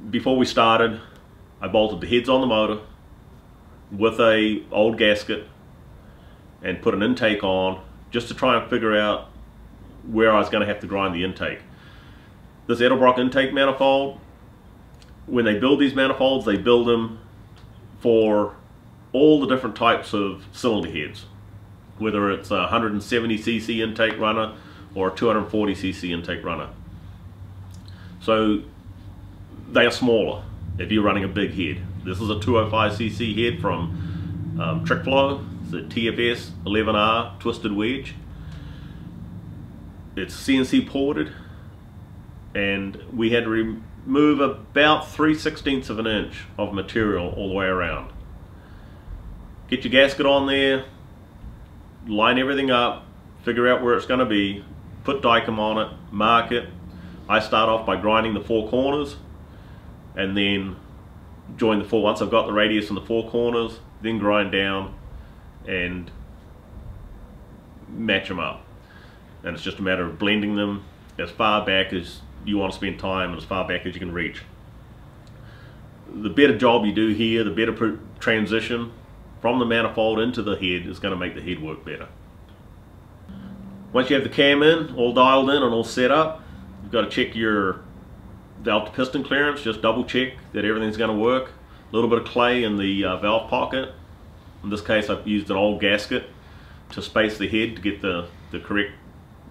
before we started, I bolted the heads on the motor with a old gasket and put an intake on just to try and figure out where I was going to have to grind the intake. This Edelbrock intake manifold, when they build these manifolds, they build them for all the different types of cylinder heads, whether it's a 170cc intake runner or a 240cc intake runner. So they are smaller if you're running a big head. This is a 205cc head from Trick Flow. It's a TFS 11R twisted wedge. It's CNC ported, and we had to remove about 3/16 of an inch of material all the way around. Get your gasket on there, line everything up, figure out where it's going to be, put Dyno on it, mark it. I start off by grinding the four corners and then join the four. Once I've got the radius in the four corners, then grind down and match them up. And it's just a matter of blending them as far back as you want to spend time and as far back as you can reach. The better job you do here, the better transition from the manifold into the head is going to make the head work better. Once you have the cam in, all dialed in and all set up, you've got to check your valve to piston clearance. Just double check that everything's going to work. A little bit of clay in the valve pocket. In this case, I've used an old gasket to space the head to get the correct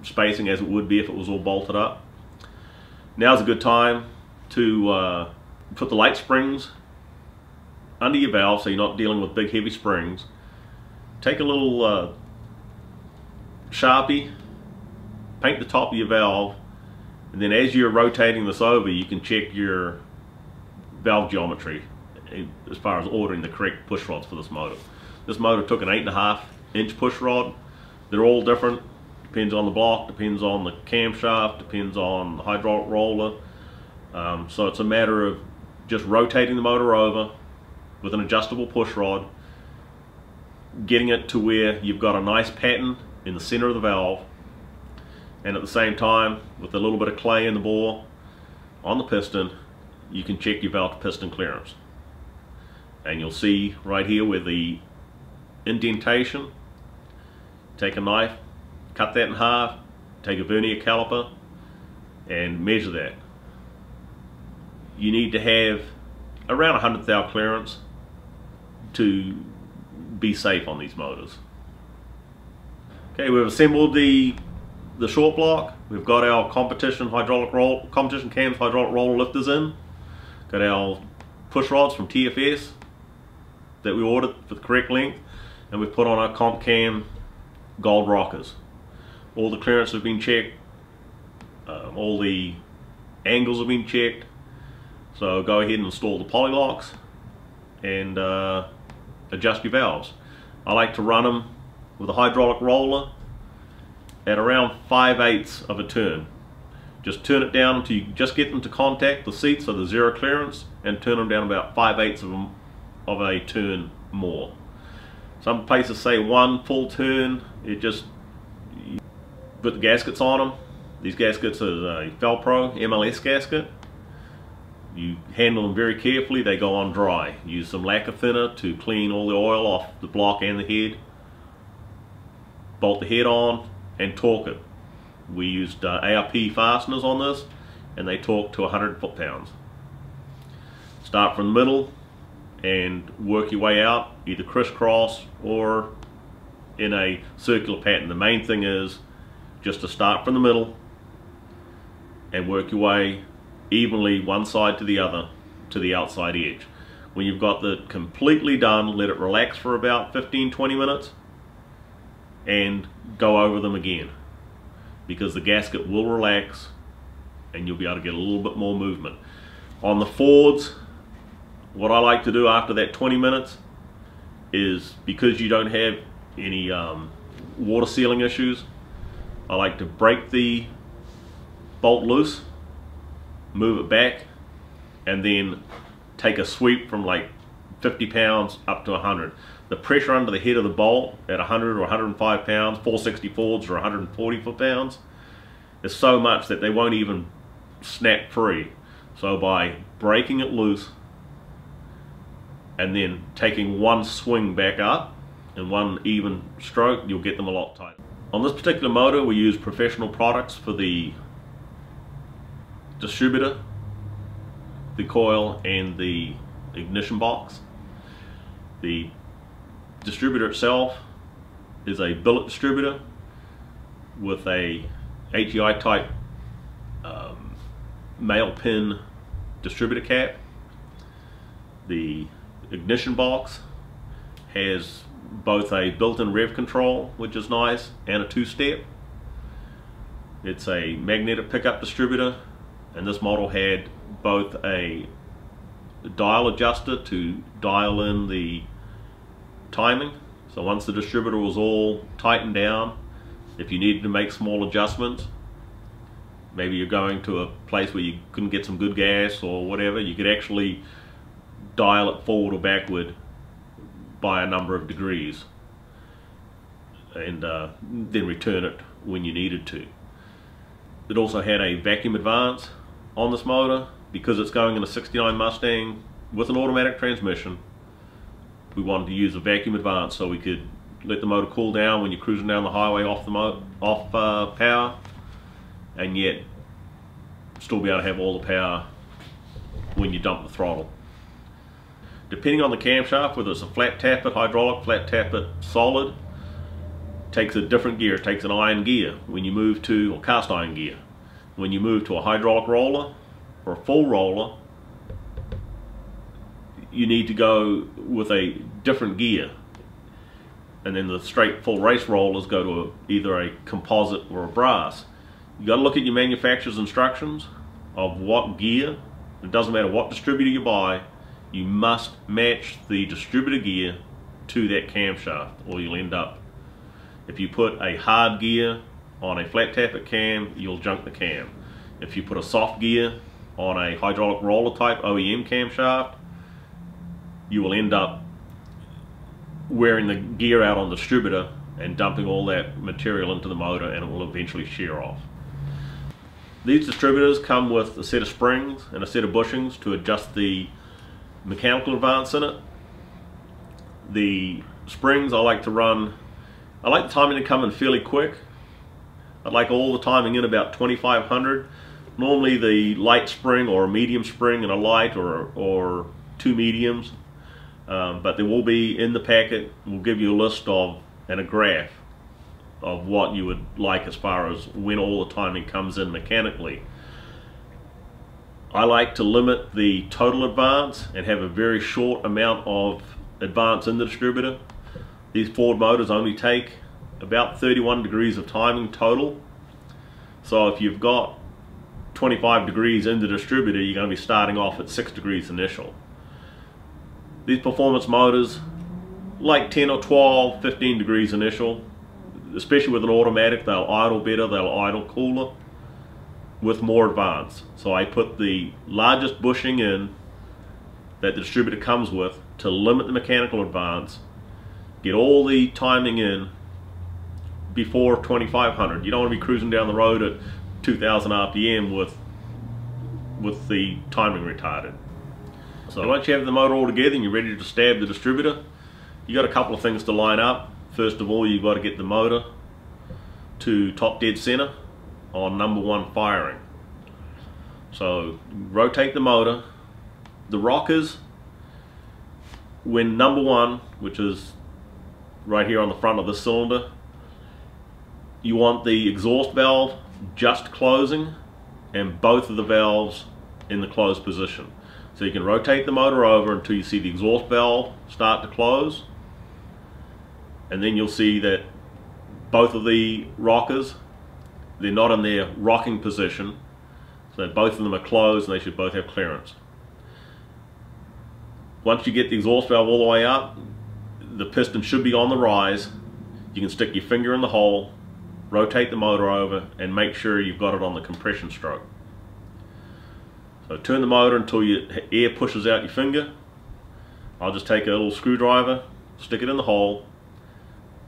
spacing as it would be if it was all bolted up. Now's a good time to put the light springs under your valve so you're not dealing with big heavy springs. Take a little Sharpie, paint the top of your valve, and then as you're rotating this over, you can check your valve geometry as far as ordering the correct push rods for this motor. This motor took an 8.5 inch push rod. They're all different. Depends on the block, depends on the camshaft, depends on the hydraulic roller. So it's a matter of just rotating the motor over with an adjustable push rod, getting it to where you've got a nice pattern in the center of the valve, and at the same time, with a little bit of clay in the bore on the piston, you can check your valve to piston clearance. And you'll see right here where the indentation, take a knife, cut that in half, take a vernier caliper and measure that. You need to have around 100th thou clearance to be safe on these motors. Okay, we've assembled the short block. We've got our competition cams hydraulic roller lifters in. Got our push rods from TFS that we ordered for the correct length, and we've put on our comp cam gold rockers. All the clearance have been checked, all the angles have been checked. So go ahead and install the poly locks and adjust your valves. I like to run them with a hydraulic roller at around 5/8 of a turn. Just turn it down until you just get them to contact the seat, so the zero clearance, and turn them down about 5/8 of a turn more. Some places say one full turn. It just, you put the gaskets on them. These gaskets are a Felpro MLS gasket. You handle them very carefully. They go on dry. Use some lacquer thinner to clean all the oil off the block and the head. Bolt the head on and torque it. We used ARP fasteners on this, and they torque to 100 foot-pounds. Start from the middle and work your way out, either crisscross or in a circular pattern. The main thing is just to start from the middle and work your way evenly one side to the other to the outside edge. When you've got that completely done, let it relax for about 15-20 minutes and go over them again, because the gasket will relax and you'll be able to get a little bit more movement. On the Fords, what I like to do after that 20 minutes is, because you don't have any water sealing issues, I like to break the bolt loose, move it back, and then take a sweep from like 50 pounds up to 100. The pressure under the head of the bolt at 100 or 105 pounds, 460 Fords or 140 foot-pounds, is so much that they won't even snap free. So by breaking it loose and then taking one swing back up and one even stroke, you'll get them a lot tighter. On this particular motor, we use professional products for the distributor, the coil, and the ignition box. The distributor itself is a billet distributor with a HEI type male pin distributor cap. The ignition box has both a built-in rev control, which is nice, and a two-step. It's a magnetic pickup distributor, and this model had both a dial adjuster to dial in the timing. So once the distributor was all tightened down, if you needed to make small adjustments, maybe you're going to a place where you couldn't get some good gas or whatever, you could actually dial it forward or backward by a number of degrees and then return it when you needed to. It also had a vacuum advance on this motor. Because it's going in a 69 Mustang with an automatic transmission, we wanted to use a vacuum advance so we could let the motor cool down when you're cruising down the highway off power, and yet still be able to have all the power when you dump the throttle. Depending on the camshaft, whether it's a flat tappet hydraulic, flat tappet solid, takes a different gear. It takes an iron gear when you move to, or cast iron gear. When you move to a hydraulic roller or a full roller, you need to go with a different gear. And then the straight full race rollers go to either a composite or a brass. You got to look at your manufacturer's instructions of what gear. It doesn't matter what distributor you buy, you must match the distributor gear to that camshaft, or you'll end up, if you put a hard gear on a flat tappet cam, you'll junk the cam. If you put a soft gear on a hydraulic roller type OEM camshaft, you will end up wearing the gear out on the distributor and dumping all that material into the motor, and it will eventually shear off. These distributors come with a set of springs and a set of bushings to adjust the mechanical advance in it. The springs I like the timing to come in fairly quick. I'd like all the timing in about 2500. Normally the light spring or a medium spring and a light, or two mediums, but there will be in the packet, we'll give you a list of and a graph of what you would like as far as when all the timing comes in mechanically. I like to limit the total advance and have a very short amount of advance in the distributor. These Ford motors only take about 31 degrees of timing total. So if you've got 25 degrees in the distributor, you're going to be starting off at 6 degrees initial. These performance motors like 10 or 12, 15 degrees initial. Especially with an automatic, they'll idle better, they'll idle cooler with more advance. So I put the largest bushing in that the distributor comes with to limit the mechanical advance, get all the timing in before 2500. You don't want to be cruising down the road at 2000 RPM with the timing retarded. So once you have the motor all together and you're ready to stab the distributor, you got a couple of things to line up. First of all, you've got to get the motor to top dead center on #1 firing. So rotate the motor. The rockers, when #1, which is right here on the front of the cylinder, you want the exhaust valve just closing and both of the valves in the closed position. So you can rotate the motor over until you see the exhaust valve start to close, and then you'll see that both of the rockers, they're not in their rocking position, so both of them are closed and they should both have clearance. Once you get the exhaust valve all the way up, the piston should be on the rise. You can stick your finger in the hole, rotate the motor over, and make sure you've got it on the compression stroke. So turn the motor until your air pushes out your finger. I'll just take a little screwdriver, stick it in the hole,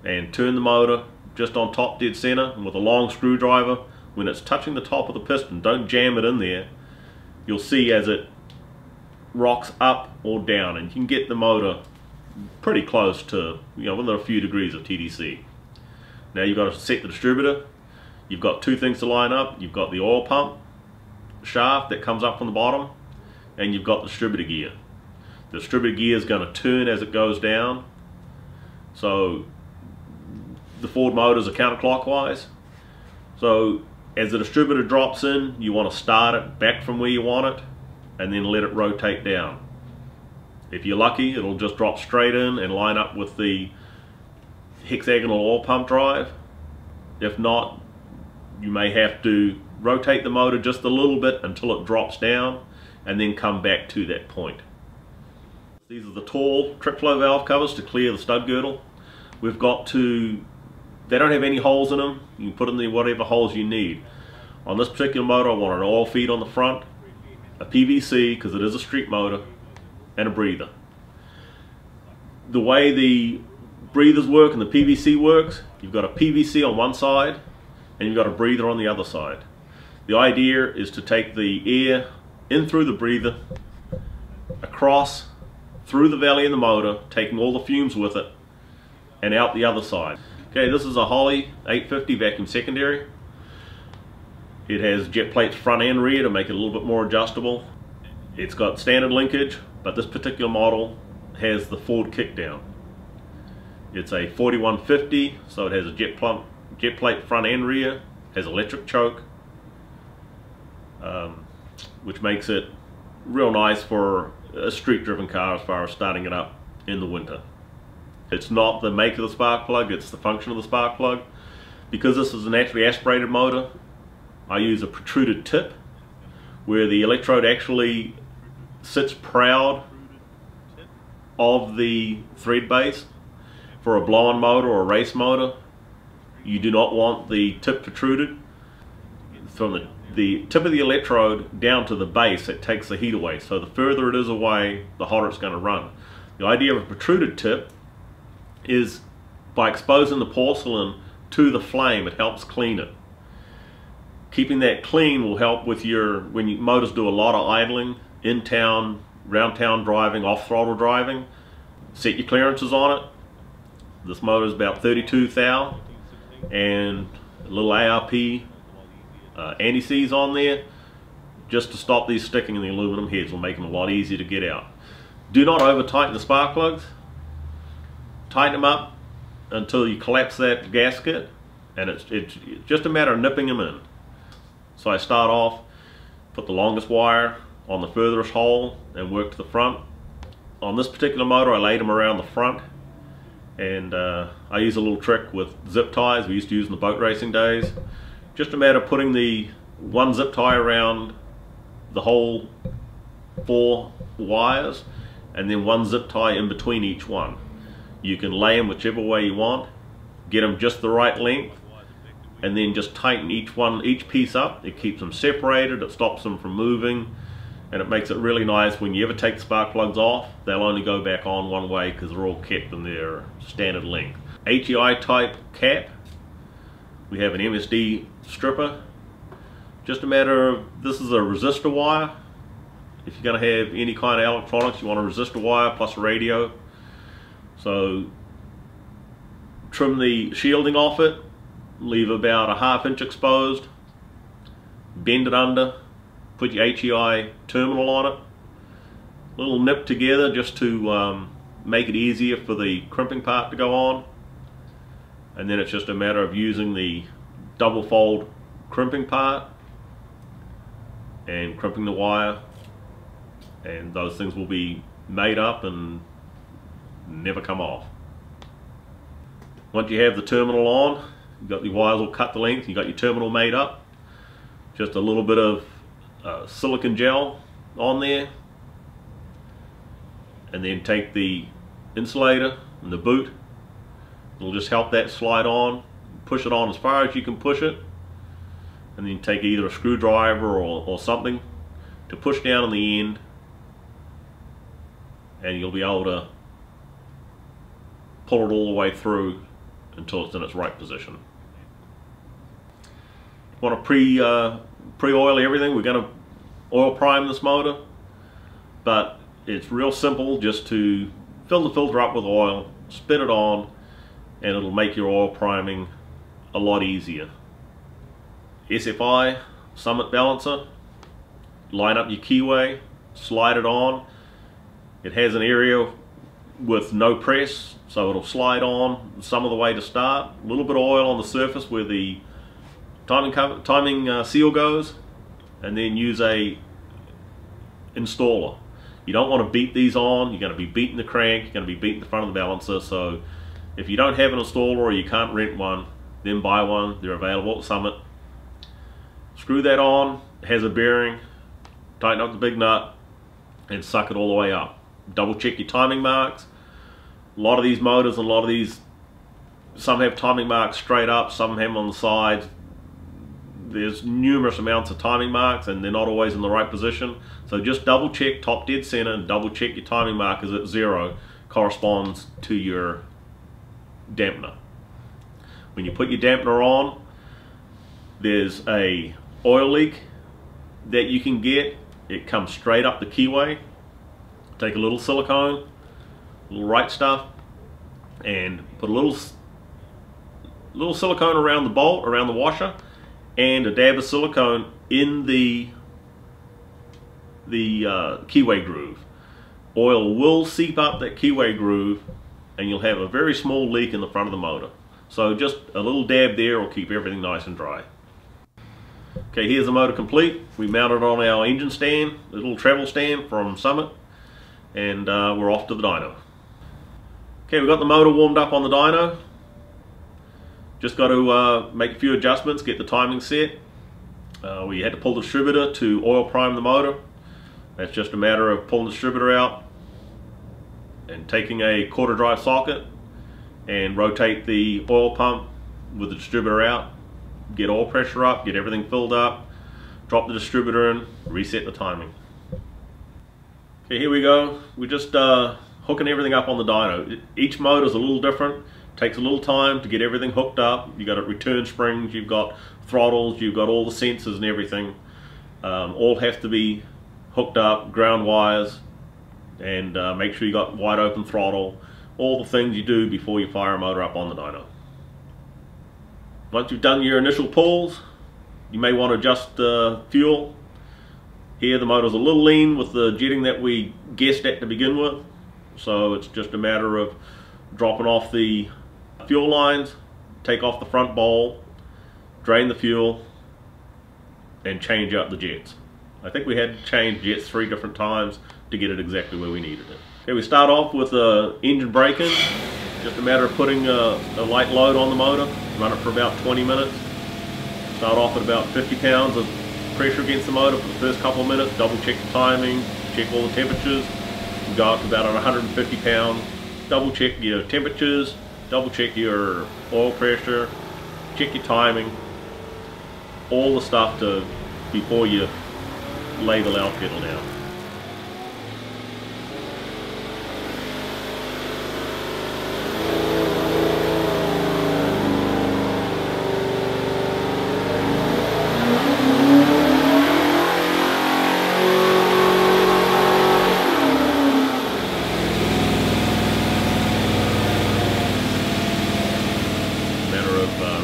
and turn the motor just on top dead center, and with a long screwdriver, when it's touching the top of the piston, don't jam it in there, you'll see as it rocks up or down, and you can get the motor pretty close to, within a few degrees of TDC. Now you've got to set the distributor. You've got two things to line up. You've got the oil pump shaft that comes up from the bottom, and you've got the distributor gear. The distributor gear is going to turn as it goes down. So the Ford motors are counterclockwise. So as the distributor drops in, you want to start it back from where you want it and then let it rotate down. If you're lucky, it'll just drop straight in and line up with the hexagonal oil pump drive. If not, you may have to rotate the motor just a little bit until it drops down and then come back to that point. These are the tall trip flow valve covers to clear the stud girdle. We've got to, they don't have any holes in them. You can put in whatever holes you need. On this particular motor, I want an oil feed on the front, a PVC because it is a street motor, and a breather. The way the breathers work and the PVC works, you've got a PVC on one side and you've got a breather on the other side. The idea is to take the air in through the breather, across through the valley in the motor, taking all the fumes with it, and out the other side. Okay, this is a Holley 850 vacuum secondary. It has jet plates front and rear to make it a little bit more adjustable. It's got standard linkage, but this particular model has the Ford kickdown. It's a 4150, so it has a jet plate front and rear, has electric choke, which makes it real nice for a street driven car as far as starting it up in the winter. It's not the make of the spark plug, it's the function of the spark plug. Because this is a naturally aspirated motor, I use a protruded tip where the electrode actually sits proud of the thread base. For a blow-on motor or a race motor, you do not want the tip protruded. From the tip of the electrode down to the base, it takes the heat away. So the further it is away, the hotter it's going to run. The idea of a protruded tip is by exposing the porcelain to the flame, it helps clean it. Keeping that clean will help with when your motors do a lot of idling, in town, round town driving, off throttle driving. Set your clearances on it. This motor is about 32 thou and a little ARP anti-seize on there just to stop these sticking in the aluminum heads. Will make them a lot easier to get out. Do not over tighten the spark plugs. Tighten them up until you collapse that gasket, and it's just a matter of nipping them in. So I start off, put the longest wire on the furthest hole and work to the front. On this particular motor, I laid them around the front, and I use a little trick with zip ties we used to use in the boat racing days. Just a matter of putting the one zip tie around the whole 4 wires and then one zip tie in between each one. You can lay them whichever way you want, get them just the right length, and then just tighten each piece up. It keeps them separated, it stops them from moving, and it makes it really nice when you ever take the spark plugs off. They'll only go back on one way because they're all kept in their standard length. HEI type cap. We have an MSD stripper. Just a matter of, this is a resistor wire. If you're going to have any kind of electronics, you want a resistor wire plus a radio. So trim the shielding off it, leave about a 1/2 inch exposed, bend it under, put your HEI terminal on it, a little nip together just to make it easier for the crimping part to go on, and then it's just a matter of using the double fold crimping part and crimping the wire, and those things will be made up and never come off. Once you have the terminal on, you've got the wires all cut to length, you've got your terminal made up, just a little bit of silicone gel on there, and then take the insulator and the boot. It'll just help that slide on, push it on as far as you can push it, and then take either a screwdriver or something to push down on the end, and you'll be able to pull it all the way through until it's in its right position. Want to pre-oil everything. We're going to oil prime this motor, but it's real simple just to fill the filter up with oil, spin it on, and it'll make your oil priming a lot easier. SFI Summit balancer, line up your keyway, slide it on. It has an area with no press, so it'll slide on some of the way to start. A little bit of oil on the surface where the timing seal goes, and then use a installer. You don't want to beat these on. You're going to be beating the crank, you're going to be beating the front of the balancer. So if you don't have an installer or you can't rent one, then buy one. They're available at Summit. Screw that on, it has a bearing, tighten up the big nut, and suck it all the way up. Double check your timing marks. A lot of these motors, and a lot of these, some have timing marks straight up, some have them on the sides. There's numerous amounts of timing marks and they're not always in the right position. So just double check top dead center and double check your timing markers at 0 corresponds to your dampener. When you put your dampener on, there's a oil leak that you can get. It comes straight up the keyway. Take a little silicone, a little right stuff, and put a little silicone around the bolt, around the washer, and a dab of silicone in the keyway groove. Oil will seep up that keyway groove and you'll have a very small leak in the front of the motor. So just a little dab there will keep everything nice and dry. Okay, here's the motor complete. We mounted it on our engine stand, a little travel stand from Summit, and we're off to the dyno. Okay, we've got the motor warmed up on the dyno. Just got to make a few adjustments, get the timing set. We had to pull the distributor to oil prime the motor. That's just a matter of pulling the distributor out and taking a quarter drive socket and rotate the oil pump with the distributor out, get oil pressure up, get everything filled up, drop the distributor in, reset the timing. Okay, here we go. We're just hooking everything up on the dyno. Each motor is a little different. Takes a little time to get everything hooked up. You got return springs, you've got throttles, you've got all the sensors and everything. All have to be hooked up, ground wires, and make sure you got wide open throttle. All the things you do before you fire a motor up on the dyno. Once you've done your initial pulls, you may want to adjust fuel. Here the motor's a little lean with the jetting that we guessed at to begin with. So it's just a matter of dropping off the fuel lines, take off the front bowl, drain the fuel, and change up the jets. I think we had to change jets 3 different times to get it exactly where we needed it. Okay, we start off with engine braking. Just a matter of putting a light load on the motor, run it for about 20 minutes. Start off at about 50 pounds of pressure against the motor for the first couple of minutes, double check the timing, check all the temperatures. We go up to about 150 pounds. Double check your temperatures, double check your oil pressure, check your timing, all the stuff before you lay the loud pedal down.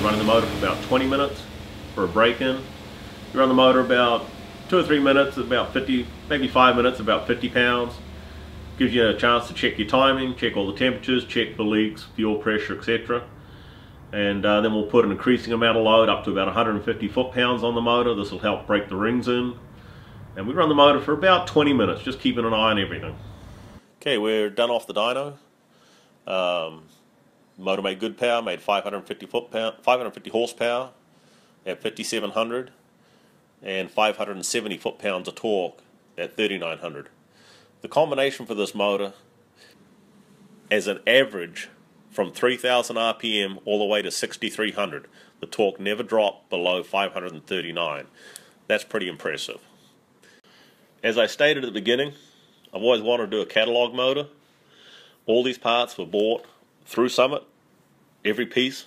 Running the motor for about 20 minutes for a break-in. You run the motor about 2 or 3 minutes, about 50, maybe 5 minutes, about 50 pounds. Gives you a chance to check your timing, check all the temperatures, check the leaks, fuel pressure, etc. And then we'll put an increasing amount of load up to about 150 foot-pounds on the motor. This will help break the rings in. And we run the motor for about 20 minutes, just keeping an eye on everything. Okay, we're done off the dyno. Motor made good power, made 550 horsepower at 5,700 and 570 foot-pounds of torque at 3,900. The combination for this motor, as an average from 3,000 RPM all the way to 6,300, the torque never dropped below 539. That's pretty impressive. As I stated at the beginning, I've always wanted to do a catalog motor. All these parts were bought through Summit, every piece